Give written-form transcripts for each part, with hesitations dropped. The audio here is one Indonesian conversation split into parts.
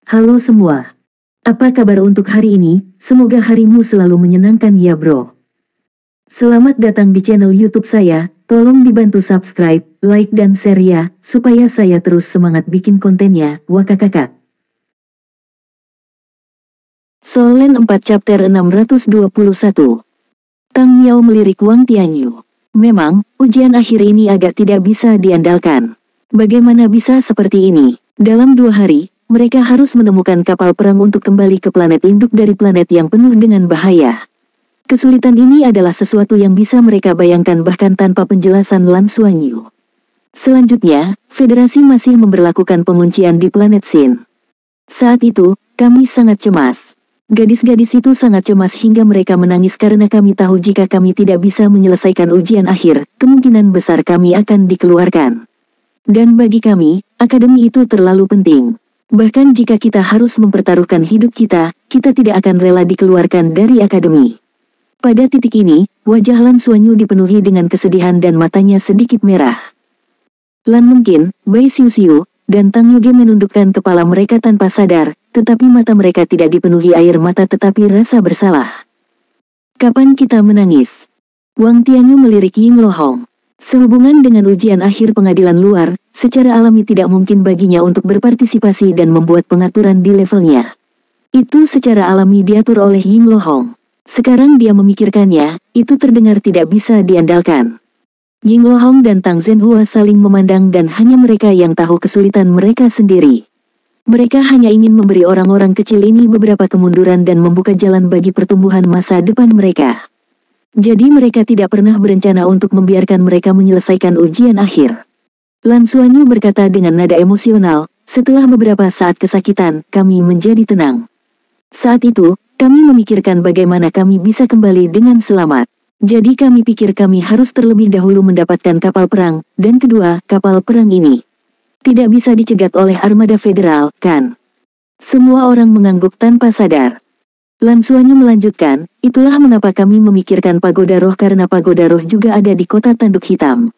Halo semua. Apa kabar untuk hari ini? Semoga harimu selalu menyenangkan ya bro. Selamat datang di channel YouTube saya. Tolong dibantu subscribe, like dan share ya, supaya saya terus semangat bikin kontennya. Wakakakak. Solen 4 chapter 621. Tang Miao melirik Wang Tianyu. Memang, ujian akhir ini agak tidak bisa diandalkan. Bagaimana bisa seperti ini? Dalam 2 hari, mereka harus menemukan kapal perang untuk kembali ke planet induk dari planet yang penuh dengan bahaya. Kesulitan ini adalah sesuatu yang bisa mereka bayangkan bahkan tanpa penjelasan Lan Xuanyu. Selanjutnya, Federasi masih memberlakukan penguncian di planet Sin. Saat itu, kami sangat cemas. Gadis-gadis itu sangat cemas hingga mereka menangis karena kami tahu jika kami tidak bisa menyelesaikan ujian akhir, kemungkinan besar kami akan dikeluarkan. Dan bagi kami, akademi itu terlalu penting. Bahkan jika kita harus mempertaruhkan hidup kita, kita tidak akan rela dikeluarkan dari akademi. Pada titik ini, wajah Lan Xuanyu dipenuhi dengan kesedihan dan matanya sedikit merah. Lan Mungkin, Bai Xiu, dan Tang Yuge menundukkan kepala mereka tanpa sadar, tetapi mata mereka tidak dipenuhi air mata tetapi rasa bersalah. Kapan kita menangis? Wang Tianyu melirik Ying Lohong. Sehubungan dengan ujian akhir pengadilan luar, secara alami tidak mungkin baginya untuk berpartisipasi dan membuat pengaturan di levelnya. Itu secara alami diatur oleh Ying Lohong. Sekarang dia memikirkannya, itu terdengar tidak bisa diandalkan. Ying Lohong dan Tang Zhenhua saling memandang dan hanya mereka yang tahu kesulitan mereka sendiri. Mereka hanya ingin memberi orang-orang kecil ini beberapa kemunduran dan membuka jalan bagi pertumbuhan masa depan mereka. Jadi mereka tidak pernah berencana untuk membiarkan mereka menyelesaikan ujian akhir. Lan Xuanyu berkata dengan nada emosional, setelah beberapa saat kesakitan, kami menjadi tenang. Saat itu, kami memikirkan bagaimana kami bisa kembali dengan selamat. Jadi kami pikir kami harus terlebih dahulu mendapatkan kapal perang, dan kedua, kapal perang ini tidak bisa dicegat oleh armada federal, kan? Semua orang mengangguk tanpa sadar. Lan Xuanyu melanjutkan, itulah mengapa kami memikirkan Pagoda Roh karena Pagoda Roh juga ada di kota tanduk hitam.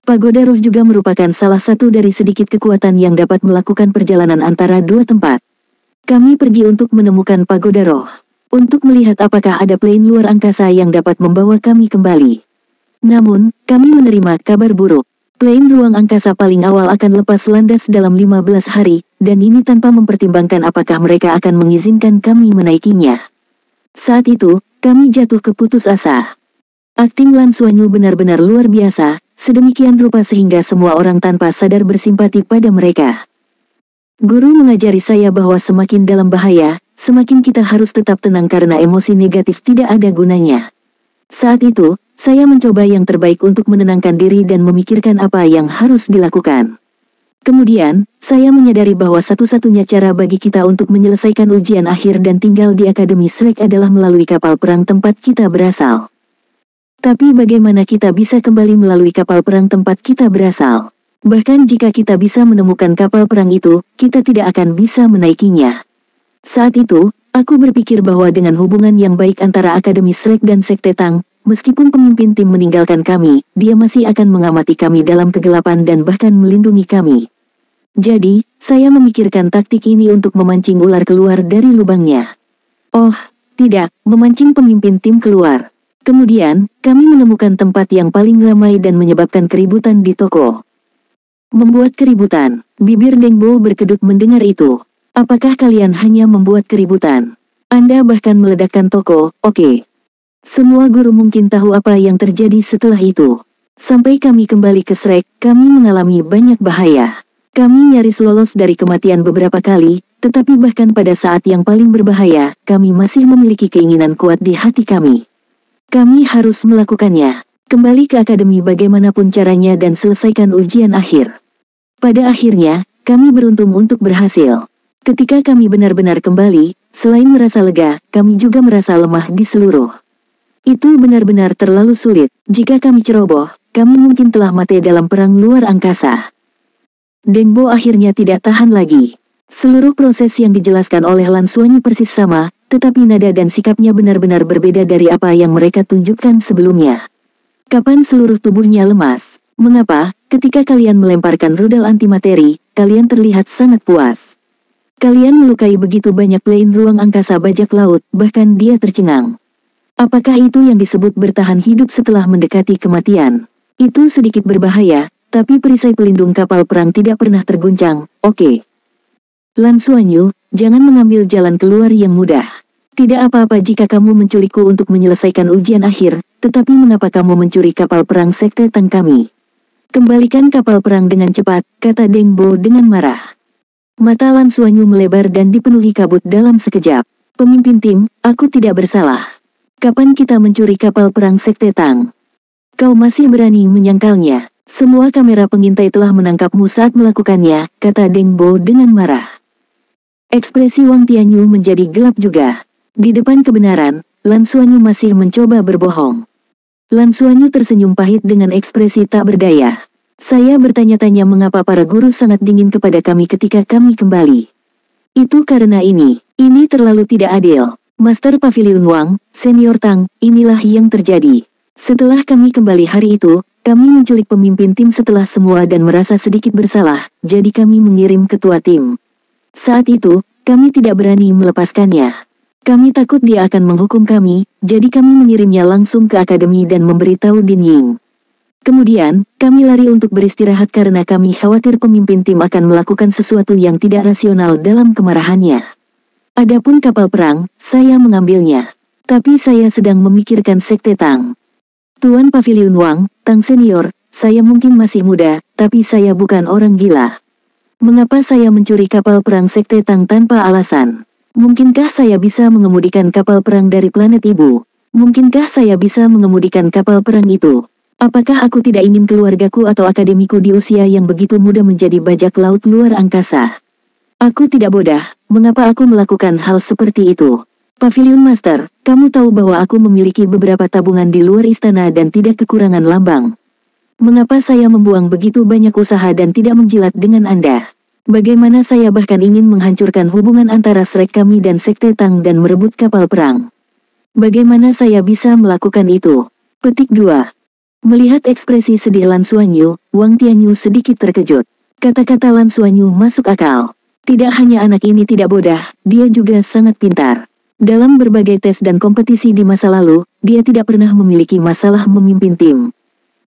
Pagoda Roh juga merupakan salah satu dari sedikit kekuatan yang dapat melakukan perjalanan antara dua tempat. Kami pergi untuk menemukan Pagoda Roh. Untuk melihat apakah ada plane luar angkasa yang dapat membawa kami kembali. Namun, kami menerima kabar buruk. Plane ruang angkasa paling awal akan lepas landas dalam 15 hari, dan ini tanpa mempertimbangkan apakah mereka akan mengizinkan kami menaikinya. Saat itu, kami jatuh ke putus asa. Akting Lan Xuanyu benar-benar luar biasa, sedemikian rupa sehingga semua orang tanpa sadar bersimpati pada mereka. Guru mengajari saya bahwa semakin dalam bahaya, semakin kita harus tetap tenang karena emosi negatif tidak ada gunanya. Saat itu, saya mencoba yang terbaik untuk menenangkan diri dan memikirkan apa yang harus dilakukan. Kemudian, saya menyadari bahwa satu-satunya cara bagi kita untuk menyelesaikan ujian akhir dan tinggal di Akademi Shrek adalah melalui kapal perang tempat kita berasal. Tapi bagaimana kita bisa kembali melalui kapal perang tempat kita berasal? Bahkan jika kita bisa menemukan kapal perang itu, kita tidak akan bisa menaikinya. Saat itu, aku berpikir bahwa dengan hubungan yang baik antara Akademi Shrek dan Sekte Tang, meskipun pemimpin tim meninggalkan kami, dia masih akan mengamati kami dalam kegelapan dan bahkan melindungi kami. Jadi, saya memikirkan taktik ini untuk memancing ular keluar dari lubangnya. Oh, tidak, memancing pemimpin tim keluar. Kemudian, kami menemukan tempat yang paling ramai dan menyebabkan keributan di toko. Membuat keributan, bibir Deng Bo berkedut mendengar itu. Apakah kalian hanya membuat keributan? Anda bahkan meledakkan toko, oke. Semua guru mungkin tahu apa yang terjadi setelah itu. Sampai kami kembali ke Shrek, kami mengalami banyak bahaya. Kami nyaris lolos dari kematian beberapa kali, tetapi bahkan pada saat yang paling berbahaya, kami masih memiliki keinginan kuat di hati kami. Kami harus melakukannya. Kembali ke akademi bagaimanapun caranya dan selesaikan ujian akhir. Pada akhirnya, kami beruntung untuk berhasil. Ketika kami benar-benar kembali, selain merasa lega, kami juga merasa lemah di seluruh. Itu benar-benar terlalu sulit. Jika kami ceroboh, kami mungkin telah mati dalam perang luar angkasa. Deng Bo akhirnya tidak tahan lagi. Seluruh proses yang dijelaskan oleh Lan Xuanyu persis sama, tetapi nada dan sikapnya benar-benar berbeda dari apa yang mereka tunjukkan sebelumnya. Kapan seluruh tubuhnya lemas? Mengapa, ketika kalian melemparkan rudal antimateri, kalian terlihat sangat puas? Kalian melukai begitu banyak plane ruang angkasa bajak laut, bahkan dia tercengang. Apakah itu yang disebut bertahan hidup setelah mendekati kematian? Itu sedikit berbahaya, tapi perisai pelindung kapal perang tidak pernah terguncang, oke. Lan Xuanyu, jangan mengambil jalan keluar yang mudah. Tidak apa-apa jika kamu menculikku untuk menyelesaikan ujian akhir, tetapi mengapa kamu mencuri kapal perang Sekte Tang kami? Kembalikan kapal perang dengan cepat, kata Deng Bo dengan marah. Mata Lan Xuanyu melebar dan dipenuhi kabut dalam sekejap. Pemimpin tim, aku tidak bersalah. Kapan kita mencuri kapal perang Sekte Tang? Kau masih berani menyangkalnya. Semua kamera pengintai telah menangkapmu saat melakukannya, kata Deng Bo dengan marah. Ekspresi Wang Tianyu menjadi gelap juga. Di depan kebenaran, Lan Xuanyu masih mencoba berbohong. Lan Xuanyu tersenyum pahit dengan ekspresi tak berdaya. Saya bertanya-tanya mengapa para guru sangat dingin kepada kami ketika kami kembali. Itu karena ini terlalu tidak adil. Master Pavilion Wang, Senior Tang, inilah yang terjadi. Setelah kami kembali hari itu, kami menculik pemimpin tim setelah semua dan merasa sedikit bersalah, jadi kami mengirim ketua tim. Saat itu, kami tidak berani melepaskannya. Kami takut dia akan menghukum kami, jadi kami mengirimnya langsung ke akademi dan memberitahu Din Ying. Kemudian, kami lari untuk beristirahat karena kami khawatir pemimpin tim akan melakukan sesuatu yang tidak rasional dalam kemarahannya. Adapun kapal perang, saya mengambilnya. Tapi saya sedang memikirkan Sekte Tang. Tuan Pavilion Wang, Tang Senior, saya mungkin masih muda, tapi saya bukan orang gila. Mengapa saya mencuri kapal perang Sekte Tang tanpa alasan? Mungkinkah saya bisa mengemudikan kapal perang dari planet ibu? Mungkinkah saya bisa mengemudikan kapal perang itu? Apakah aku tidak ingin keluargaku atau akademiku di usia yang begitu muda menjadi bajak laut luar angkasa? Aku tidak bodoh, mengapa aku melakukan hal seperti itu? Pavilion Master, kamu tahu bahwa aku memiliki beberapa tabungan di luar istana dan tidak kekurangan lambang. Mengapa saya membuang begitu banyak usaha dan tidak menjilat dengan Anda? Bagaimana saya bahkan ingin menghancurkan hubungan antara Shrek kami dan Sekte Tang dan merebut kapal perang? Bagaimana saya bisa melakukan itu? Petik 2. Melihat ekspresi sedih Lan Xuanyu, Wang Tianyu sedikit terkejut. Kata-kata Lan Xuanyu masuk akal. Tidak hanya anak ini tidak bodoh, dia juga sangat pintar. Dalam berbagai tes dan kompetisi di masa lalu, dia tidak pernah memiliki masalah memimpin tim.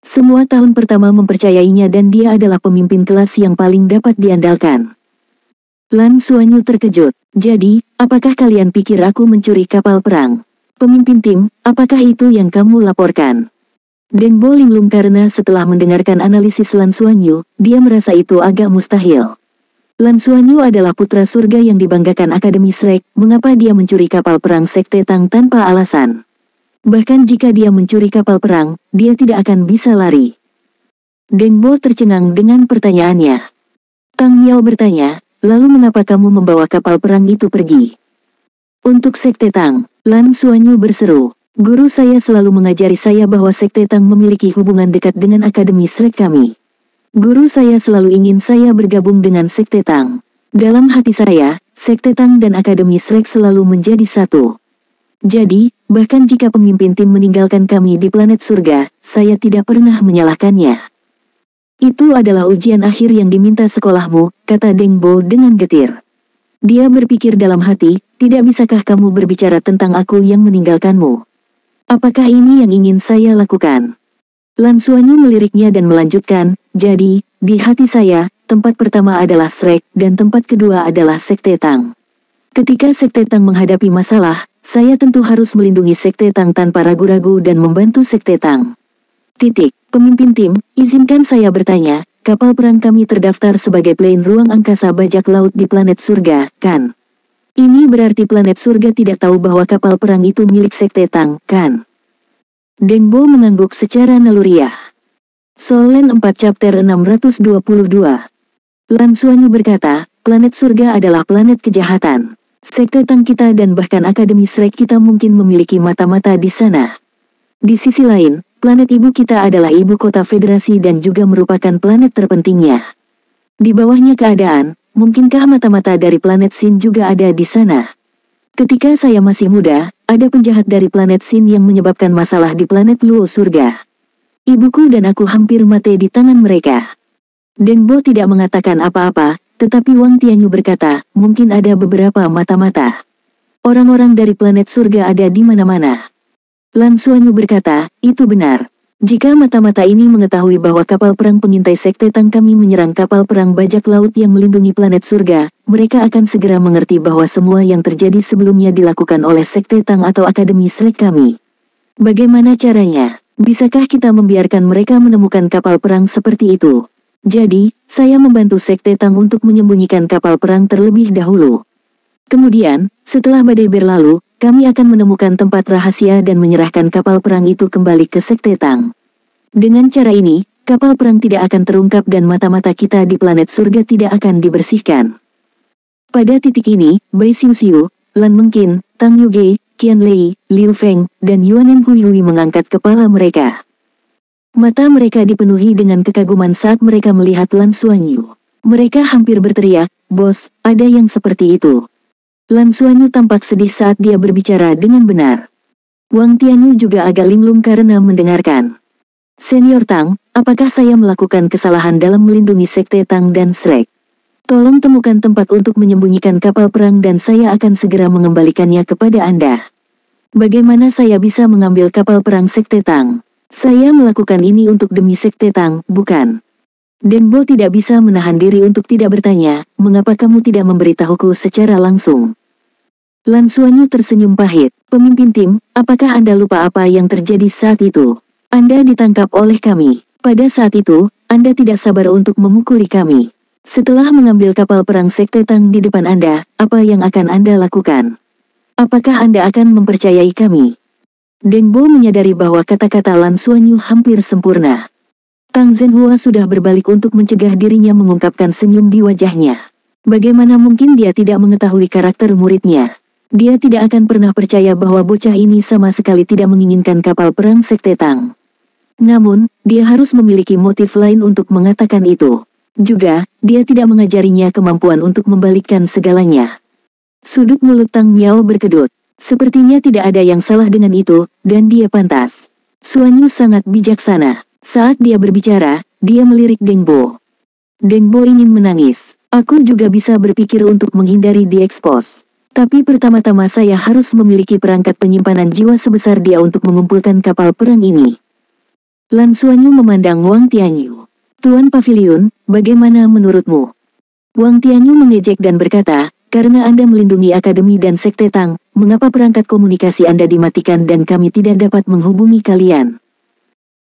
Semua tahun pertama mempercayainya dan dia adalah pemimpin kelas yang paling dapat diandalkan. Lan Xuanyu terkejut. Jadi, apakah kalian pikir aku mencuri kapal perang? Pemimpin tim, apakah itu yang kamu laporkan? Deng Bo linglung karena setelah mendengarkan analisis Lan Xuanyu, dia merasa itu agak mustahil. Lan Xuanyu adalah putra surga yang dibanggakan Akademi Shrek, mengapa dia mencuri kapal perang Sekte Tang tanpa alasan? Bahkan jika dia mencuri kapal perang, dia tidak akan bisa lari. Deng Bo tercengang dengan pertanyaannya. Tang Miao bertanya, lalu mengapa kamu membawa kapal perang itu pergi? Untuk Sekte Tang, Lan Xuanyu berseru. Guru saya selalu mengajari saya bahwa Sekte Tang memiliki hubungan dekat dengan Akademi Shrek kami. Guru saya selalu ingin saya bergabung dengan Sekte Tang. Dalam hati saya, Sekte Tang dan Akademi Shrek selalu menjadi satu. Jadi, bahkan jika pemimpin tim meninggalkan kami di planet surga, saya tidak pernah menyalahkannya. Itu adalah ujian akhir yang diminta sekolahmu, kata Deng Bo dengan getir. Dia berpikir dalam hati, tidak bisakah kamu berbicara tentang aku yang meninggalkanmu? Apakah ini yang ingin saya lakukan? Lan Xuanyu meliriknya dan melanjutkan, jadi, di hati saya, tempat pertama adalah Shrek dan tempat kedua adalah Sekte Tang. Ketika Sekte Tang menghadapi masalah, saya tentu harus melindungi Sekte Tang tanpa ragu-ragu dan membantu Sekte Tang. Pemimpin tim, izinkan saya bertanya, kapal perang kami terdaftar sebagai plane ruang angkasa bajak laut di planet surga, kan? Ini berarti planet surga tidak tahu bahwa kapal perang itu milik Sekte Tang, kan? Deng Bo mengangguk secara naluriah. Solen 4 chapter 622. Lan Xuanyu berkata, planet surga adalah planet kejahatan. Sekte Tang kita dan bahkan Akademi Shrek kita mungkin memiliki mata-mata di sana. Di sisi lain, planet ibu kita adalah ibu kota federasi dan juga merupakan planet terpentingnya. Di bawahnya keadaan, mungkinkah mata-mata dari planet Sin juga ada di sana? Ketika saya masih muda, ada penjahat dari planet Sin yang menyebabkan masalah di planet Luo surga. Ibuku dan aku hampir mati di tangan mereka. Deng Bo tidak mengatakan apa-apa, Tetapi Wang Tianyu berkata, mungkin ada beberapa mata-mata. Orang-orang dari planet surga ada di mana-mana. Lan Xuanyu berkata, itu benar. Jika mata-mata ini mengetahui bahwa kapal perang pengintai Sekte Tang kami menyerang kapal perang bajak laut yang melindungi planet surga, mereka akan segera mengerti bahwa semua yang terjadi sebelumnya dilakukan oleh Sekte Tang atau Akademi Slek kami. Bagaimana caranya? Bisakah kita membiarkan mereka menemukan kapal perang seperti itu? Jadi, saya membantu Sekte Tang untuk menyembunyikan kapal perang terlebih dahulu. Kemudian, setelah badai berlalu, kami akan menemukan tempat rahasia dan menyerahkan kapal perang itu kembali ke Sekte Tang. Dengan cara ini, kapal perang tidak akan terungkap dan mata-mata kita di planet surga tidak akan dibersihkan. Pada titik ini, Bai Xiuxiu, Lan Mengqin, Tang Yuge, Qian Lei, Liu Feng, dan Yuanen Huihui mengangkat kepala mereka. Mata mereka dipenuhi dengan kekaguman saat mereka melihat Lan Xuanyu. Mereka hampir berteriak, "Bos, ada yang seperti itu." Lan Xuanyu tampak sedih saat dia berbicara dengan benar. Wang Tianyu juga agak linglung karena mendengarkan. "Senior Tang, apakah saya melakukan kesalahan dalam melindungi Sekte Tang dan Shrek? Tolong temukan tempat untuk menyembunyikan kapal perang dan saya akan segera mengembalikannya kepada Anda." "Bagaimana saya bisa mengambil kapal perang Sekte Tang? Saya melakukan ini untuk demi Sekte Tang, bukan?" Denbo tidak bisa menahan diri untuk tidak bertanya, "Mengapa kamu tidak memberitahuku secara langsung?" Lan Xuanyu tersenyum pahit. "Pemimpin tim, apakah Anda lupa apa yang terjadi saat itu? Anda ditangkap oleh kami. Pada saat itu, Anda tidak sabar untuk memukuli kami. Setelah mengambil kapal perang Sekte Tang di depan Anda, apa yang akan Anda lakukan? Apakah Anda akan mempercayai kami?" Denbo menyadari bahwa kata-kata Lan Xuanyu hampir sempurna. Tang Zhenhua sudah berbalik untuk mencegah dirinya mengungkapkan senyum di wajahnya. Bagaimana mungkin dia tidak mengetahui karakter muridnya? Dia tidak akan pernah percaya bahwa bocah ini sama sekali tidak menginginkan kapal perang Sekte Tang. Namun, dia harus memiliki motif lain untuk mengatakan itu. Juga, dia tidak mengajarinya kemampuan untuk membalikkan segalanya. Sudut mulut Tang Miao berkedut. Sepertinya tidak ada yang salah dengan itu, dan dia pantas. Xuanyu sangat bijaksana. Saat dia berbicara, dia melirik Denbo. Denbo ingin menangis. "Aku juga bisa berpikir untuk menghindari diekspos. Tapi pertama-tama saya harus memiliki perangkat penyimpanan jiwa sebesar dia untuk mengumpulkan kapal perang ini." Lan Xuanyu memandang Wang Tianyu. "Tuan Pavilion, bagaimana menurutmu?" Wang Tianyu mengejek dan berkata, "Karena Anda melindungi Akademi dan Sekte Tang, mengapa perangkat komunikasi Anda dimatikan dan kami tidak dapat menghubungi kalian?"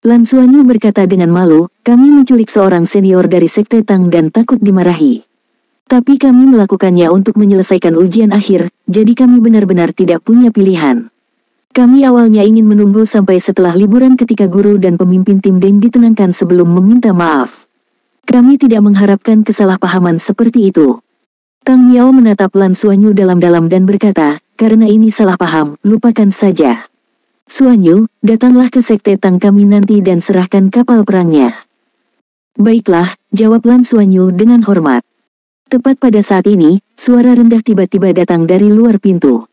Lan Xuanyu berkata dengan malu, "Kami menculik seorang senior dari Sekte Tang dan takut dimarahi. Tapi kami melakukannya untuk menyelesaikan ujian akhir, jadi kami benar-benar tidak punya pilihan. Kami awalnya ingin menunggu sampai setelah liburan ketika guru dan pemimpin tim Deng ditenangkan sebelum meminta maaf. Kami tidak mengharapkan kesalahpahaman seperti itu." Tang Miao menatap Lan Xuanyu dalam-dalam dan berkata, "Karena ini salah paham, lupakan saja. Xuanyu, datanglah ke Sekte Tang kami nanti dan serahkan kapal perangnya." "Baiklah," jawab Lan Xuanyu dengan hormat. Tepat pada saat ini, suara rendah tiba-tiba datang dari luar pintu.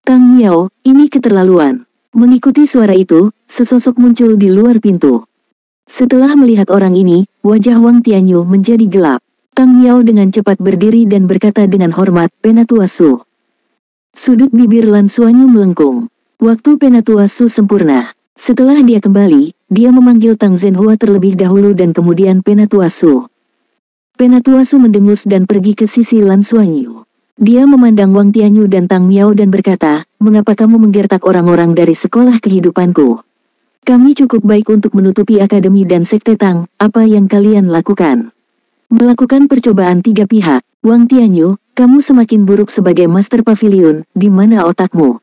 "Tang Miao, ini keterlaluan." Mengikuti suara itu, sesosok muncul di luar pintu. Setelah melihat orang ini, wajah Wang Tianyu menjadi gelap. Tang Miao dengan cepat berdiri dan berkata dengan hormat, "Penatua Su." Sudut bibir Lan Xuanyu melengkung. Waktu Penatua Su sempurna. Setelah dia kembali, dia memanggil Tang Zhenhua terlebih dahulu dan kemudian Penatua Su. Penatua Su mendengus dan pergi ke sisi Lan Xuanyu. Dia memandang Wang Tianyu dan Tang Miao dan berkata, "Mengapa kamu menggertak orang-orang dari sekolah kehidupanku? Kami cukup baik untuk menutupi Akademi dan Sekte Tang, apa yang kalian lakukan? Melakukan percobaan tiga pihak. Wang Tianyu, kamu semakin buruk sebagai Master Pavilion, di mana otakmu?"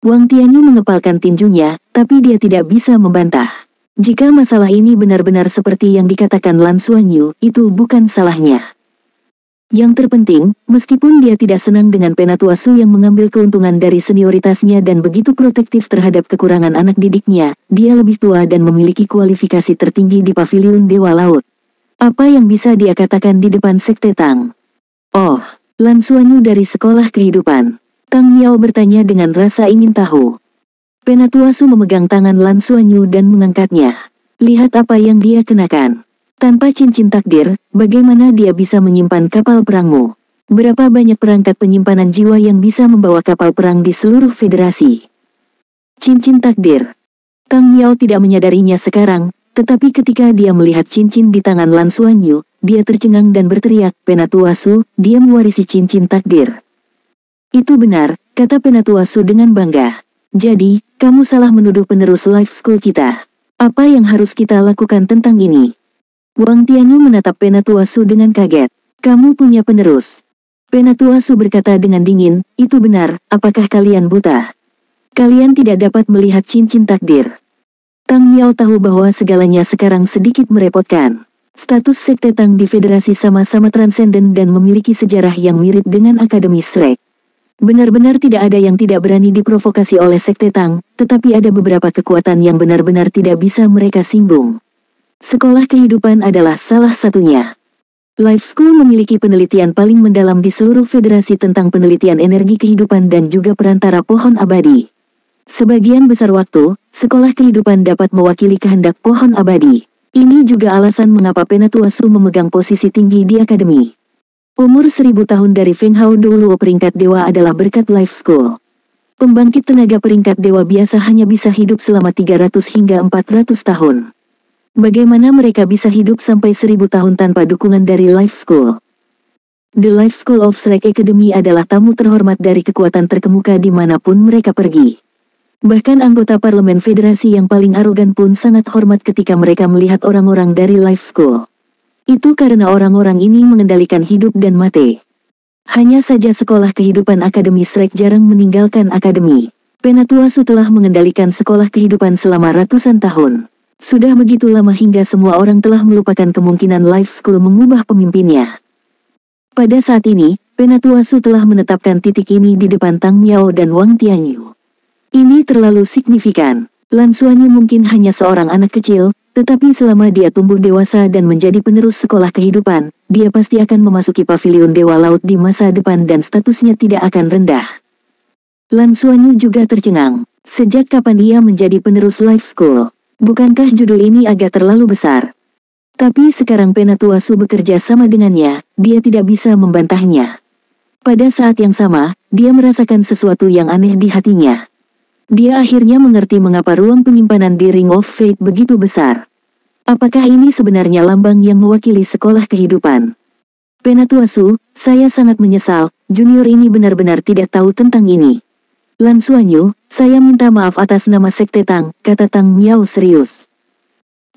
Wang Tianyu mengepalkan tinjunya, tapi dia tidak bisa membantah. Jika masalah ini benar-benar seperti yang dikatakan Lan Xuanyu, itu bukan salahnya. Yang terpenting, meskipun dia tidak senang dengan Penatua Su yang mengambil keuntungan dari senioritasnya dan begitu protektif terhadap kekurangan anak didiknya, dia lebih tua dan memiliki kualifikasi tertinggi di Pavilion Dewa Laut. Apa yang bisa dia katakan di depan Sekte Tang? "Oh, Lan Xuanyu dari sekolah kehidupan?" Tang Miao bertanya dengan rasa ingin tahu. Penatua Su memegang tangan Lan Xuanyu dan mengangkatnya. "Lihat apa yang dia kenakan." Tanpa cincin takdir, bagaimana dia bisa menyimpan kapal perangmu? Berapa banyak perangkat penyimpanan jiwa yang bisa membawa kapal perang di seluruh federasi? Cincin takdir. Tang Miao tidak menyadarinya sekarang, tetapi ketika dia melihat cincin di tangan Lan Xuanyu, dia tercengang dan berteriak, "Penatua Su, dia mewarisi cincin takdir." "Itu benar," kata Penatua Su dengan bangga. "Jadi, kamu salah menuduh penerus life school kita. Apa yang harus kita lakukan tentang ini?" Wang Tianyu menatap Penatua Su dengan kaget. "Kamu punya penerus?" Penatua Su berkata dengan dingin, "Itu benar, apakah kalian buta? Kalian tidak dapat melihat cincin takdir." Tang Miao tahu bahwa segalanya sekarang sedikit merepotkan. Status Sekte Tang di Federasi sama-sama transenden dan memiliki sejarah yang mirip dengan Akademi Shrek. Benar-benar tidak ada yang tidak berani diprovokasi oleh Sekte Tang, tetapi ada beberapa kekuatan yang benar-benar tidak bisa mereka singgung. Sekolah kehidupan adalah salah satunya. Life School memiliki penelitian paling mendalam di seluruh federasi tentang penelitian energi kehidupan dan juga perantara pohon abadi. Sebagian besar waktu, sekolah kehidupan dapat mewakili kehendak pohon abadi. Ini juga alasan mengapa Penatua Su memegang posisi tinggi di akademi. Umur 1000 tahun dari Feng Hao dulu peringkat dewa adalah berkat Life School. Pembangkit tenaga peringkat dewa biasa hanya bisa hidup selama 300 hingga 400 tahun. Bagaimana mereka bisa hidup sampai 1000 tahun tanpa dukungan dari Life School? The Life School of Shrek Academy adalah tamu terhormat dari kekuatan terkemuka dimanapun mereka pergi. Bahkan anggota parlemen federasi yang paling arogan pun sangat hormat ketika mereka melihat orang-orang dari Life School. Itu karena orang-orang ini mengendalikan hidup dan mati. Hanya saja sekolah kehidupan Akademi Shrek jarang meninggalkan akademi. Penatua Su telah mengendalikan sekolah kehidupan selama ratusan tahun. Sudah begitu lama hingga semua orang telah melupakan kemungkinan Life School mengubah pemimpinnya. Pada saat ini, Penatua Su telah menetapkan titik ini di depan Tang Miao dan Wang Tianyu. Ini terlalu signifikan. Lan Xuanyu mungkin hanya seorang anak kecil, tetapi selama dia tumbuh dewasa dan menjadi penerus sekolah kehidupan, dia pasti akan memasuki pavilion Dewa Laut di masa depan dan statusnya tidak akan rendah. Lan Xuanyu juga tercengang. Sejak kapan ia menjadi penerus Life School? Bukankah judul ini agak terlalu besar? Tapi sekarang Penatua Su bekerja sama dengannya, dia tidak bisa membantahnya. Pada saat yang sama, dia merasakan sesuatu yang aneh di hatinya. Dia akhirnya mengerti mengapa ruang penyimpanan di Ring of Fate begitu besar. Apakah ini sebenarnya lambang yang mewakili sekolah kehidupan? Penatua Su, saya sangat menyesal, junior ini benar-benar tidak tahu tentang ini. Lan Xuanyu, saya minta maaf atas nama Sekte Tang, kata Tang Miao serius.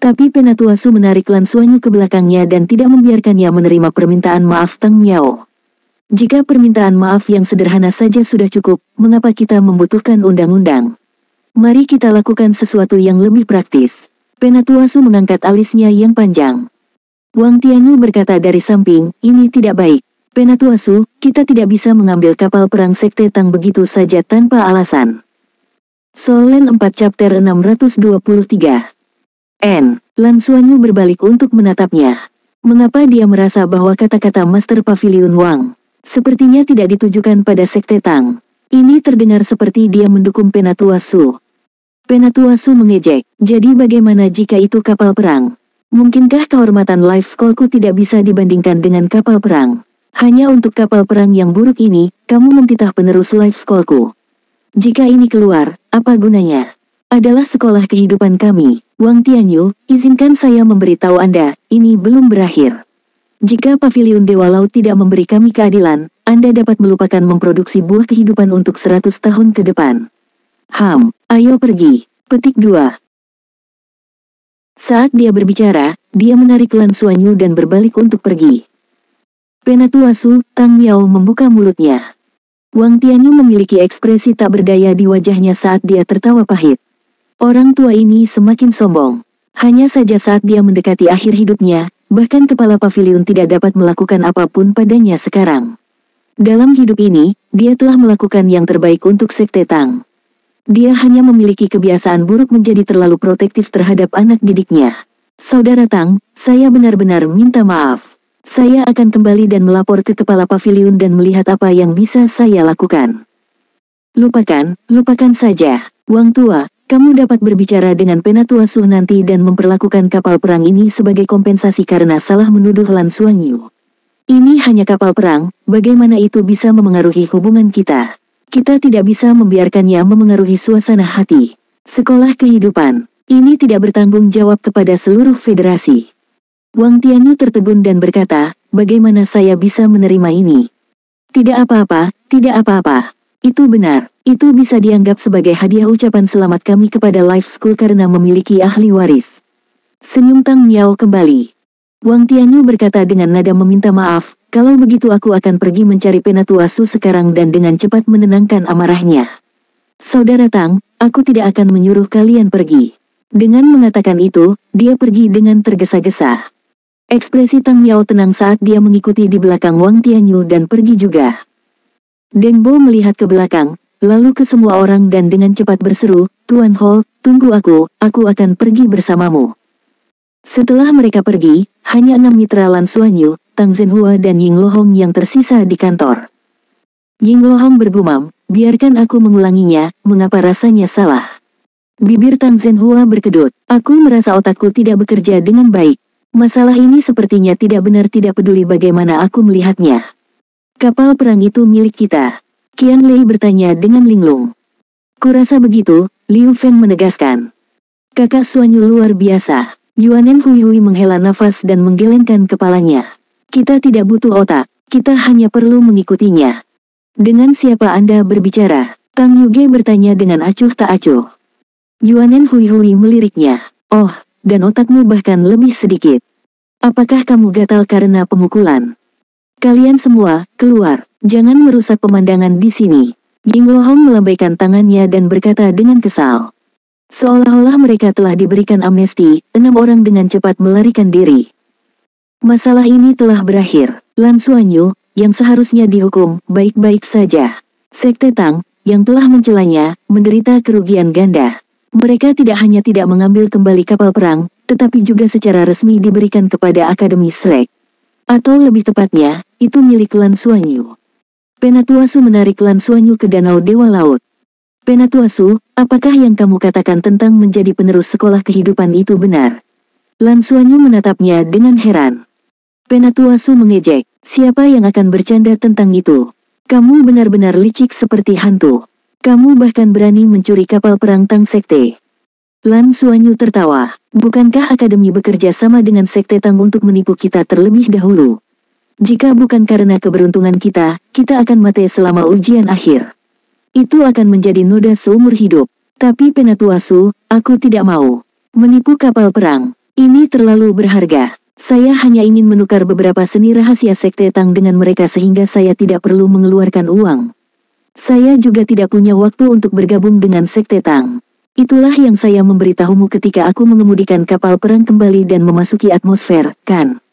Tapi Penatua Su menarik Lan Xuanyu ke belakangnya dan tidak membiarkannya menerima permintaan maaf Tang Miao. Jika permintaan maaf yang sederhana saja sudah cukup, mengapa kita membutuhkan undang-undang? Mari kita lakukan sesuatu yang lebih praktis. Penatua Su mengangkat alisnya yang panjang. Wang Tianyu berkata dari samping, ini tidak baik. Penatua Su, kita tidak bisa mengambil kapal perang Sekte Tang begitu saja tanpa alasan. Solen 4 chapter 623. Lan Xuanyu berbalik untuk menatapnya. Mengapa dia merasa bahwa kata-kata Master Pavilion Wang sepertinya tidak ditujukan pada Sekte Tang? Ini terdengar seperti dia mendukung Penatua Su. Penatua Su mengejek, jadi bagaimana jika itu kapal perang? Mungkinkah kehormatan Life Schoolku tidak bisa dibandingkan dengan kapal perang? Hanya untuk kapal perang yang buruk ini, kamu mentitah penerus Life Schoolku. Jika ini keluar, apa gunanya? Adalah sekolah kehidupan kami. Wang Tianyu, izinkan saya memberitahu Anda, ini belum berakhir. Jika Pavilion Dewa Laut tidak memberi kami keadilan, Anda dapat melupakan memproduksi buah kehidupan untuk 100 tahun ke depan. Ayo pergi. Petik 2. Saat dia berbicara, dia menarik Lan Xuanyu dan berbalik untuk pergi. Penatua Su, Tang Miao membuka mulutnya. Wang Tianyu memiliki ekspresi tak berdaya di wajahnya saat dia tertawa pahit. Orang tua ini semakin sombong. Hanya saja saat dia mendekati akhir hidupnya, bahkan kepala pavilion tidak dapat melakukan apapun padanya sekarang. Dalam hidup ini, dia telah melakukan yang terbaik untuk Sekte Tang. Dia hanya memiliki kebiasaan buruk menjadi terlalu protektif terhadap anak didiknya. Saudara Tang, saya benar-benar minta maaf. Saya akan kembali dan melapor ke kepala pavilion dan melihat apa yang bisa saya lakukan. Lupakan saja. Wang tua, Kamu dapat berbicara dengan Penatua Su nanti dan memperlakukan kapal perang ini sebagai kompensasi karena salah menuduh Lan Xuanyu. Ini hanya kapal perang, bagaimana itu bisa memengaruhi hubungan kita? Kita tidak bisa membiarkannya memengaruhi suasana hati. Sekolah kehidupan, ini tidak bertanggung jawab kepada seluruh federasi. Wang Tianyu tertegun dan berkata, bagaimana saya bisa menerima ini? Tidak apa-apa, tidak apa-apa. Itu benar, itu bisa dianggap sebagai hadiah ucapan selamat kami kepada Life School karena memiliki ahli waris. Senyum Tang Miao kembali. Wang Tianyu berkata dengan nada meminta maaf, kalau begitu aku akan pergi mencari Penatua Su sekarang dan dengan cepat menenangkan amarahnya. Saudara Tang, aku tidak akan menyuruh kalian pergi. Dengan mengatakan itu, dia pergi dengan tergesa-gesa. Ekspresi Tang Miao tenang saat dia mengikuti di belakang Wang Tianyu dan pergi juga. Deng Bo melihat ke belakang, lalu ke semua orang dan dengan cepat berseru, Tuan Ho, tunggu aku akan pergi bersamamu. Setelah mereka pergi, hanya 6 mitra Lan Xuanyu, Tang Zhenhua dan Ying Lohong yang tersisa di kantor. Ying Lohong bergumam, biarkan aku mengulanginya, mengapa rasanya salah. Bibir Tang Zhenhua berkedut, aku merasa otakku tidak bekerja dengan baik. Masalah ini sepertinya tidak benar, tidak peduli bagaimana aku melihatnya. Kapal perang itu milik kita. Qian Lei bertanya dengan linglung. Kurasa begitu, Liu Feng menegaskan. Kakak Xuanyu luar biasa. Yuanen Hui menghela nafas dan menggelengkan kepalanya. Kita tidak butuh otak, kita hanya perlu mengikutinya. Dengan siapa Anda berbicara? Tang Yuge bertanya dengan acuh tak acuh. Yuanen Hui meliriknya. Oh, dan otakmu bahkan lebih sedikit. Apakah kamu gatal karena pemukulan? Kalian semua, keluar. Jangan merusak pemandangan di sini. Ying Lohong melambaikan tangannya dan berkata dengan kesal. Seolah-olah mereka telah diberikan amnesti, 6 orang dengan cepat melarikan diri. Masalah ini telah berakhir. Lan Xuanyu, yang seharusnya dihukum, baik-baik saja. Sekte Tang, yang telah mencelanya, menderita kerugian ganda. Mereka tidak hanya tidak mengambil kembali kapal perang, tetapi juga secara resmi diberikan kepada Akademi Shrek. Atau lebih tepatnya, itu milik Lan Xuanyu. Penatua Su menarik Lan Xuanyu ke Danau Dewa Laut. Penatua Su, apakah yang kamu katakan tentang menjadi penerus sekolah kehidupan itu benar? Lan Xuanyu menatapnya dengan heran. Penatua Su mengejek, siapa yang akan bercanda tentang itu? Kamu benar-benar licik seperti hantu. Kamu bahkan berani mencuri kapal perang Tang Sekte. Lan Xuanyu tertawa. Bukankah Akademi bekerja sama dengan Sekte Tang untuk menipu kita terlebih dahulu? Jika bukan karena keberuntungan kita akan mati selama ujian akhir. Itu akan menjadi noda seumur hidup. Tapi Penatua Su, aku tidak mau. Menipu kapal perang. Ini terlalu berharga. Saya hanya ingin menukar beberapa seni rahasia Sekte Tang dengan mereka sehingga saya tidak perlu mengeluarkan uang. Saya juga tidak punya waktu untuk bergabung dengan Sekte Tang. Itulah yang saya memberitahumu ketika aku mengemudikan kapal perang kembali dan memasuki atmosfer, kan?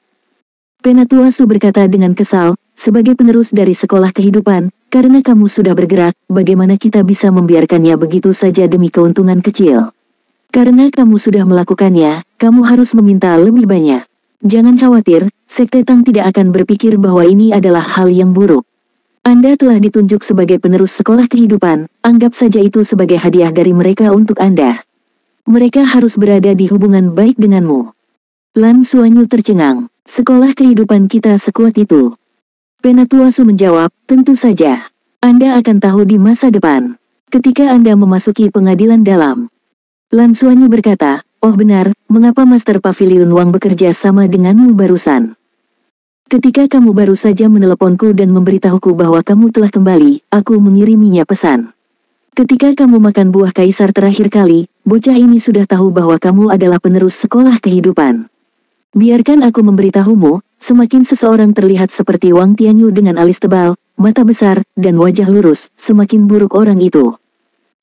Penatua Su berkata dengan kesal, sebagai penerus dari sekolah kehidupan, karena kamu sudah bergerak, bagaimana kita bisa membiarkannya begitu saja demi keuntungan kecil? Karena kamu sudah melakukannya, kamu harus meminta lebih banyak. Jangan khawatir, Sekte Tang tidak akan berpikir bahwa ini adalah hal yang buruk. Anda telah ditunjuk sebagai penerus sekolah kehidupan, anggap saja itu sebagai hadiah dari mereka untuk Anda. Mereka harus berada di hubungan baik denganmu. Lan Xuanyu tercengang, sekolah kehidupan kita sekuat itu. Penatua Su menjawab, tentu saja. Anda akan tahu di masa depan. Ketika Anda memasuki pengadilan dalam. Lan Xuanyu berkata, oh benar, mengapa Master Pavilion Wang bekerja sama denganmu barusan? Ketika kamu baru saja meneleponku dan memberitahuku bahwa kamu telah kembali, aku mengiriminya pesan. Ketika kamu makan buah kaisar terakhir kali, bocah ini sudah tahu bahwa kamu adalah penerus sekolah kehidupan. Biarkan aku memberitahumu, semakin seseorang terlihat seperti Wang Tianyu dengan alis tebal, mata besar, dan wajah lurus, semakin buruk orang itu.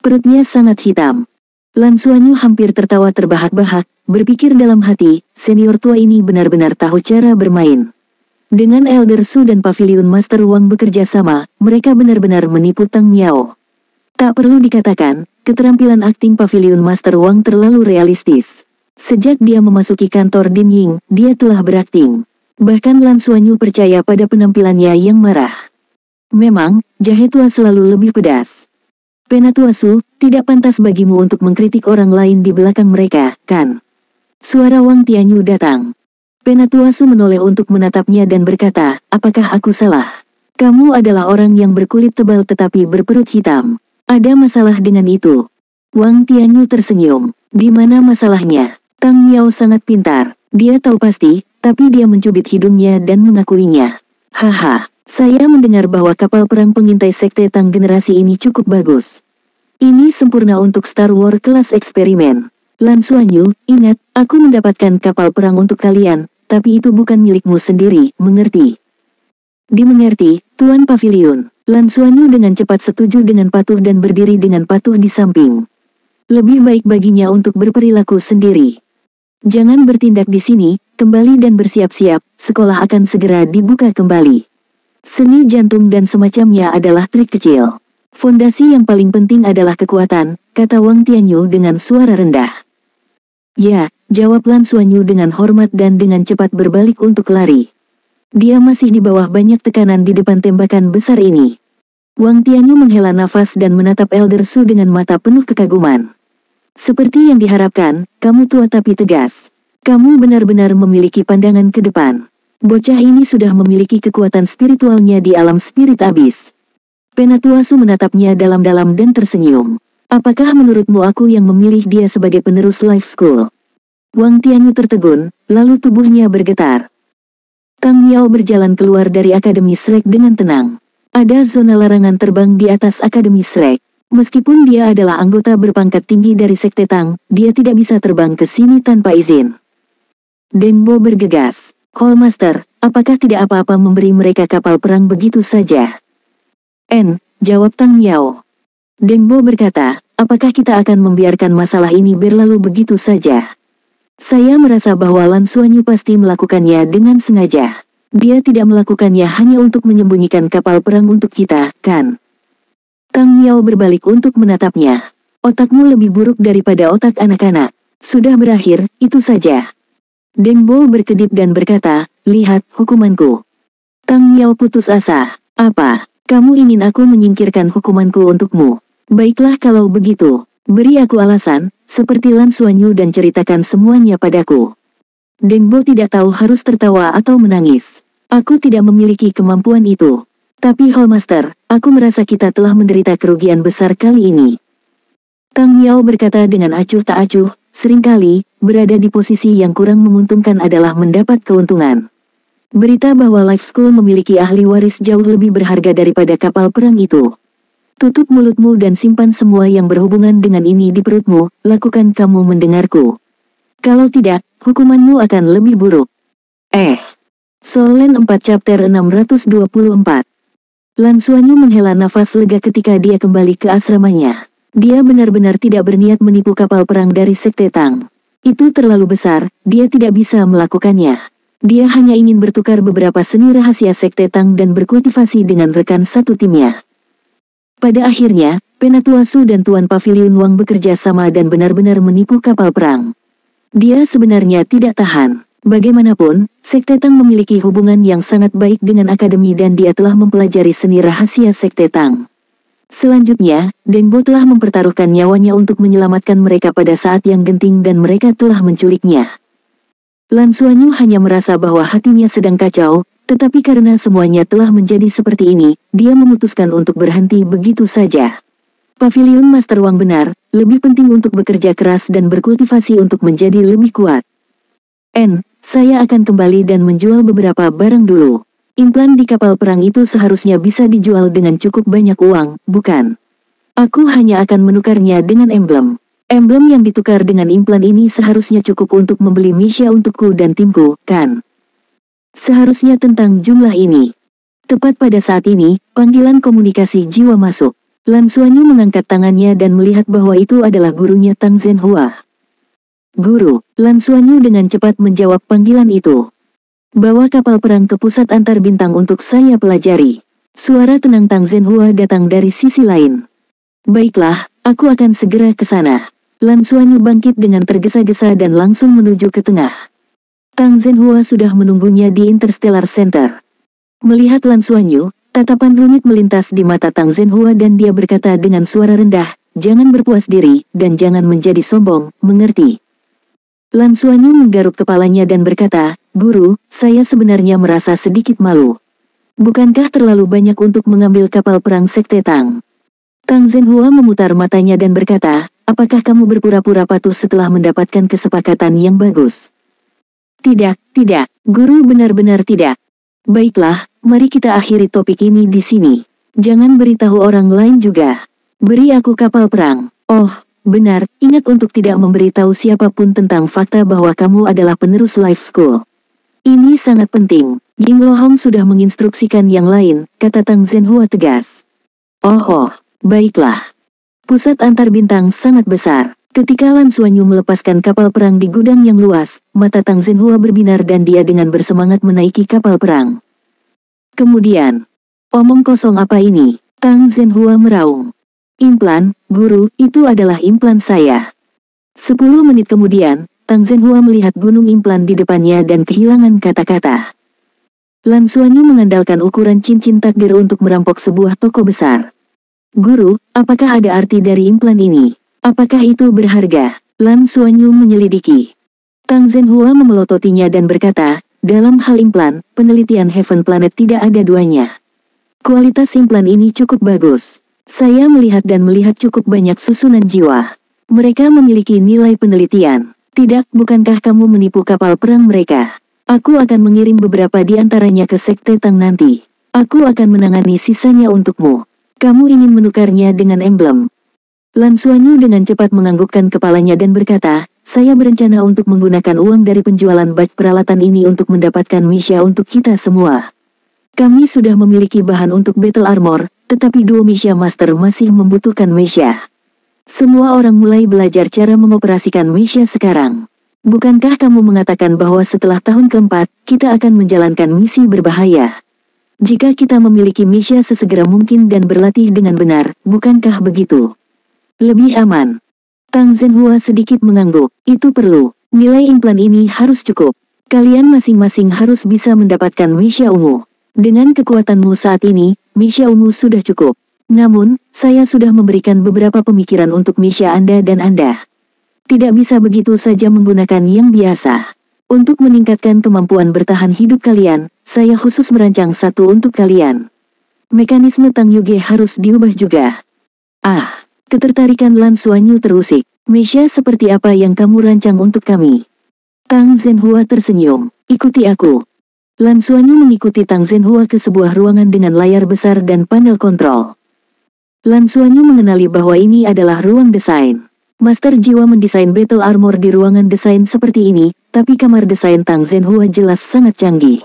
Perutnya sangat hitam. Lan Xuanyu hampir tertawa terbahak-bahak, berpikir dalam hati, senior tua ini benar-benar tahu cara bermain. Dengan Elder Su dan Pavilion Master Wang bekerja sama, mereka benar-benar menipu Tang Miao. Tak perlu dikatakan, keterampilan akting Pavilion Master Wang terlalu realistis. Sejak dia memasuki kantor Din Ying, dia telah berakting. Bahkan Lan Xuanyu percaya pada penampilannya yang marah. Memang, jahe tua selalu lebih pedas. Penatuasu, tidak pantas bagimu untuk mengkritik orang lain di belakang mereka, kan? Suara Wang Tianyu datang. Penatuasu menoleh untuk menatapnya dan berkata, apakah aku salah? Kamu adalah orang yang berkulit tebal tetapi berperut hitam. Ada masalah dengan itu? Wang Tianyu tersenyum. Di mana masalahnya? Tang Miao sangat pintar. Dia tahu pasti, tapi dia mencubit hidungnya dan mengakuinya. Haha, saya mendengar bahwa kapal perang pengintai sekte Tang generasi ini cukup bagus. Ini sempurna untuk Star Wars kelas eksperimen. Lan Xuanyu, ingat, aku mendapatkan kapal perang untuk kalian, tapi itu bukan milikmu sendiri, mengerti? Dimengerti, Tuan Pavilion. Lan Xuanyu dengan cepat setuju dengan patuh dan berdiri dengan patuh di samping. Lebih baik baginya untuk berperilaku sendiri. Jangan bertindak di sini, kembali dan bersiap-siap, sekolah akan segera dibuka kembali. Seni jantung dan semacamnya adalah trik kecil. Fondasi yang paling penting adalah kekuatan, kata Wang Tianyu dengan suara rendah. Ya, jawab Lan Xuanyu dengan hormat dan dengan cepat berbalik untuk lari. Dia masih di bawah banyak tekanan di depan tembakan besar ini. Wang Tianyu menghela nafas dan menatap Elder Su dengan mata penuh kekaguman. Seperti yang diharapkan, kamu tua tapi tegas. Kamu benar-benar memiliki pandangan ke depan. Bocah ini sudah memiliki kekuatan spiritualnya di alam spirit abis. Penatuasu menatapnya dalam-dalam dan tersenyum. Apakah menurutmu aku yang memilih dia sebagai penerus Life School? Wang Tianyu tertegun, lalu tubuhnya bergetar. Tang Miao berjalan keluar dari Akademi Shrek dengan tenang. Ada zona larangan terbang di atas Akademi Shrek. Meskipun dia adalah anggota berpangkat tinggi dari Sekte Tang, dia tidak bisa terbang ke sini tanpa izin. Deng Bo bergegas. Hallmaster, apakah tidak apa-apa memberi mereka kapal perang begitu saja? Jawab Tang Miao. Deng Bo berkata, apakah kita akan membiarkan masalah ini berlalu begitu saja? Saya merasa bahwa Lan Xuanyu pasti melakukannya dengan sengaja. Dia tidak melakukannya hanya untuk menyembunyikan kapal perang untuk kita, kan? Tang Miao berbalik untuk menatapnya. Otakmu lebih buruk daripada otak anak-anak. Sudah berakhir, itu saja. Deng Bo berkedip dan berkata, lihat hukumanku. Tang Miao putus asa. Apa? Kamu ingin aku menyingkirkan hukumanku untukmu? Baiklah kalau begitu. Beri aku alasan, seperti Lan Xuanyu dan ceritakan semuanya padaku. Deng Bo tidak tahu harus tertawa atau menangis. Aku tidak memiliki kemampuan itu. Tapi Hallmaster, aku merasa kita telah menderita kerugian besar kali ini. Tang Miao berkata dengan acuh tak acuh, seringkali, berada di posisi yang kurang menguntungkan adalah mendapat keuntungan. Berita bahwa Life School memiliki ahli waris jauh lebih berharga daripada kapal perang itu. Tutup mulutmu dan simpan semua yang berhubungan dengan ini di perutmu, lakukan kamu mendengarku. Kalau tidak, hukumanmu akan lebih buruk. Solen 4 chapter 624. Lan Xuanyu menghela nafas lega ketika dia kembali ke asramanya. Dia benar-benar tidak berniat menipu kapal perang dari Sekte Tang. Itu terlalu besar, dia tidak bisa melakukannya. Dia hanya ingin bertukar beberapa seni rahasia Sekte Tang dan berkultivasi dengan rekan satu timnya. Pada akhirnya, Penatuasu dan Tuan Pavilion Wang bekerja sama dan benar-benar menipu kapal perang. Dia sebenarnya tidak tahan. Bagaimanapun, Sekte Tang memiliki hubungan yang sangat baik dengan Akademi dan dia telah mempelajari seni rahasia Sekte Tang. Selanjutnya, Deng Bo telah mempertaruhkan nyawanya untuk menyelamatkan mereka pada saat yang genting dan mereka telah menculiknya. Lan Xuanyu hanya merasa bahwa hatinya sedang kacau, tetapi karena semuanya telah menjadi seperti ini, dia memutuskan untuk berhenti begitu saja. Pavilion Master Wang benar, lebih penting untuk bekerja keras dan berkultivasi untuk menjadi lebih kuat. Saya akan kembali dan menjual beberapa barang dulu. Implan di kapal perang itu seharusnya bisa dijual dengan cukup banyak uang, bukan? Aku hanya akan menukarnya dengan emblem. Emblem yang ditukar dengan implan ini seharusnya cukup untuk membeli Misha untukku dan timku, kan? Seharusnya tentang jumlah ini. Tepat pada saat ini, panggilan komunikasi jiwa masuk. Lan Xuanyu mengangkat tangannya dan melihat bahwa itu adalah gurunya Tang Zhenhua. Guru, Lan Xuanyu dengan cepat menjawab panggilan itu. Bawa kapal perang ke pusat antar bintang untuk saya pelajari. Suara tenang Tang Zhenhua datang dari sisi lain. Baiklah, aku akan segera ke sana. Lan Xuanyu bangkit dengan tergesa-gesa dan langsung menuju ke tengah. Tang Zhenhua sudah menunggunya di Interstellar Center. Melihat Lan Xuanyu, Tatapan rumit melintas di mata Tang Zhenhua dan dia berkata dengan suara rendah, "Jangan berpuas diri, dan jangan menjadi sombong, mengerti?" Lan Xuanyu menggaruk kepalanya dan berkata, "Guru, saya sebenarnya merasa sedikit malu. Bukankah terlalu banyak untuk mengambil kapal perang Sekte Tang?" Tang Zhenhua memutar matanya dan berkata, "Apakah kamu berpura-pura patuh setelah mendapatkan kesepakatan yang bagus?" "Tidak, tidak, Guru, benar-benar tidak." "Baiklah, mari kita akhiri topik ini di sini. Jangan beritahu orang lain juga. Beri aku kapal perang. Oh, benar, ingat untuk tidak memberitahu siapapun tentang fakta bahwa kamu adalah penerus Life School. Ini sangat penting." "Ying Lohong sudah menginstruksikan yang lain," kata Tang Zhenhua tegas. Oh, baiklah." Pusat antar bintang sangat besar. Ketika Lan Xuanyu melepaskan kapal perang di gudang yang luas, mata Tang Zhenhua berbinar dan dia dengan bersemangat menaiki kapal perang. Kemudian, "Omong kosong apa ini?" Tang Zhenhua meraung. "Implan, Guru, itu adalah implan saya." 10 menit kemudian, Tang Zhenhua melihat gunung implan di depannya dan kehilangan kata-kata. Lan Xuanyu mengandalkan ukuran cincin takdir untuk merampok sebuah toko besar. "Guru, apakah ada arti dari implan ini? Apakah itu berharga?" Lan Xuanyu menyelidiki. Tang Zhenhua memelototinya dan berkata, "Dalam hal implan, penelitian Heaven Planet tidak ada duanya. Kualitas implan ini cukup bagus. Saya melihat dan melihat cukup banyak susunan jiwa. Mereka memiliki nilai penelitian. Tidak, bukankah kamu menipu kapal perang mereka? Aku akan mengirim beberapa di antaranya ke Sekte Tang nanti. Aku akan menangani sisanya untukmu. Kamu ingin menukarnya dengan emblem?" Lan Xuanyu dengan cepat menganggukkan kepalanya dan berkata, "Saya berencana untuk menggunakan uang dari penjualan batch peralatan ini untuk mendapatkan Misha untuk kita semua. Kami sudah memiliki bahan untuk battle armor, tetapi duo Misha Master masih membutuhkan Misha. Semua orang mulai belajar cara mengoperasikan Misha sekarang. Bukankah kamu mengatakan bahwa setelah tahun keempat, kita akan menjalankan misi berbahaya? Jika kita memiliki Misha sesegera mungkin dan berlatih dengan benar, bukankah begitu? Lebih aman." Tang Zhenhua sedikit mengangguk. "Itu perlu. Nilai implan ini harus cukup. Kalian masing-masing harus bisa mendapatkan Misha ungu. Dengan kekuatanmu saat ini, Misha ungu sudah cukup. Namun, saya sudah memberikan beberapa pemikiran untuk Misha Anda dan Anda. Tidak bisa begitu saja menggunakan yang biasa. Untuk meningkatkan kemampuan bertahan hidup kalian, saya khusus merancang satu untuk kalian. Mekanisme Tang Yuge harus diubah juga." Ketertarikan Lan Xuanyu terusik. "Misha seperti apa yang kamu rancang untuk kami?" Tang Zhenhua tersenyum. "Ikuti aku." Lan Xuanyu mengikuti Tang Zhenhua ke sebuah ruangan dengan layar besar dan panel kontrol. Lan Xuanyu mengenali bahwa ini adalah ruang desain. Master Jiwa mendesain battle armor di ruangan desain seperti ini, tapi kamar desain Tang Zhenhua jelas sangat canggih.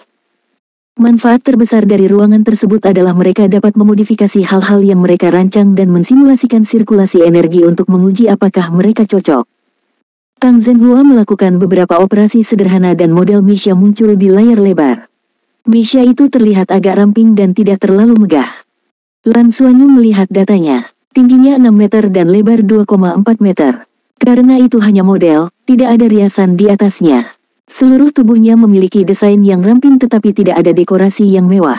Manfaat terbesar dari ruangan tersebut adalah mereka dapat memodifikasi hal-hal yang mereka rancang dan mensimulasikan sirkulasi energi untuk menguji apakah mereka cocok. Tang Zhenhua melakukan beberapa operasi sederhana dan model Misha muncul di layar lebar. Misha itu terlihat agak ramping dan tidak terlalu megah. Lan Xuanyu melihat datanya. Tingginya 6 meter dan lebar 2,4 meter. Karena itu hanya model, tidak ada riasan di atasnya. Seluruh tubuhnya memiliki desain yang ramping tetapi tidak ada dekorasi yang mewah.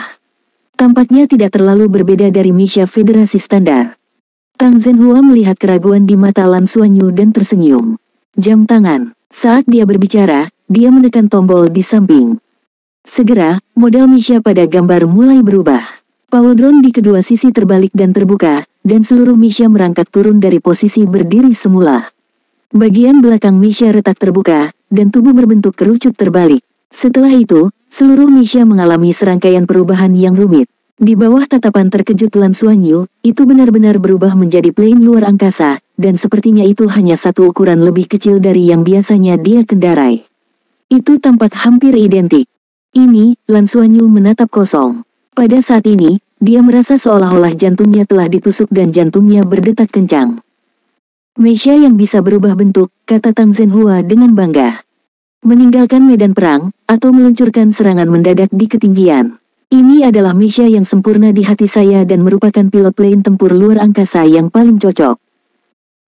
Tampaknya tidak terlalu berbeda dari Misha Federasi standar. Tang Zhenhua melihat keraguan di mata Lan Xuanyu dan tersenyum. Jam tangan. Saat dia berbicara, dia menekan tombol di samping. Segera, model Misha pada gambar mulai berubah. Pauldron di kedua sisi terbalik dan terbuka, dan seluruh Misha merangkak turun dari posisi berdiri semula. Bagian belakang Misha retak terbuka, dan tubuh berbentuk kerucut terbalik. Setelah itu, seluruh Misha mengalami serangkaian perubahan yang rumit. Di bawah tatapan terkejut Lan Xuanyu, itu benar-benar berubah menjadi plane luar angkasa, dan sepertinya itu hanya satu ukuran lebih kecil dari yang biasanya dia kendarai. Itu tampak hampir identik. Ini, Lan Xuanyu menatap kosong. Pada saat ini, dia merasa seolah-olah jantungnya telah ditusuk dan jantungnya berdetak kencang. "Misha yang bisa berubah bentuk," kata Tang Zhenhua dengan bangga. "Meninggalkan medan perang, atau meluncurkan serangan mendadak di ketinggian. Ini adalah Misha yang sempurna di hati saya dan merupakan pilot plane tempur luar angkasa yang paling cocok."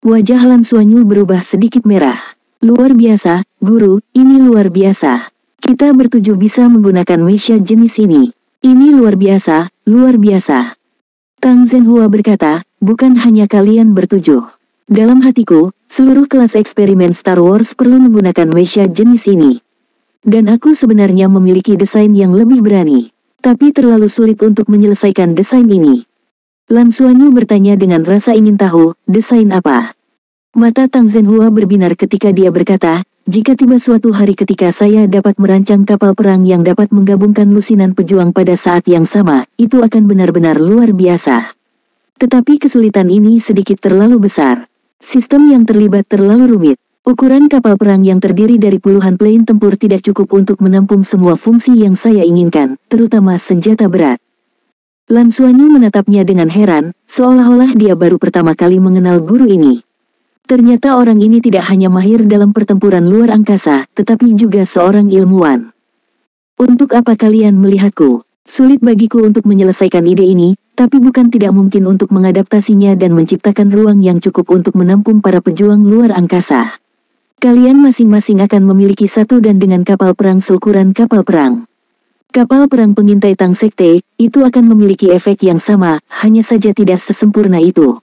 Wajah Lan Xuanyu berubah sedikit merah. "Luar biasa, Guru, ini luar biasa. Kita bertujuh bisa menggunakan Misha jenis ini. Ini luar biasa, luar biasa. Tang Zhenhua berkata, bukan hanya kalian bertujuh. Dalam hatiku, seluruh kelas eksperimen Star Wars perlu menggunakan mecha jenis ini. Dan aku sebenarnya memiliki desain yang lebih berani. Tapi terlalu sulit untuk menyelesaikan desain ini. Lan Xuanyu bertanya dengan rasa ingin tahu, desain apa? Mata Tang Zhenhua berbinar ketika dia berkata, jika tiba suatu hari ketika saya dapat merancang kapal perang yang dapat menggabungkan lusinan pejuang pada saat yang sama, itu akan benar-benar luar biasa. Tetapi kesulitan ini sedikit terlalu besar. Sistem yang terlibat terlalu rumit. Ukuran kapal perang yang terdiri dari puluhan plane tempur tidak cukup untuk menampung semua fungsi yang saya inginkan, terutama senjata berat. Lan Xuanyu menatapnya dengan heran, seolah-olah dia baru pertama kali mengenal guru ini. Ternyata orang ini tidak hanya mahir dalam pertempuran luar angkasa, tetapi juga seorang ilmuwan. Untuk apa kalian melihatku? Sulit bagiku untuk menyelesaikan ide ini, tapi bukan tidak mungkin untuk mengadaptasinya dan menciptakan ruang yang cukup untuk menampung para pejuang luar angkasa. Kalian masing-masing akan memiliki satu dan dengan kapal perang seukuran kapal perang. Kapal perang pengintai Tang Sekte, itu akan memiliki efek yang sama, hanya saja tidak sesempurna itu.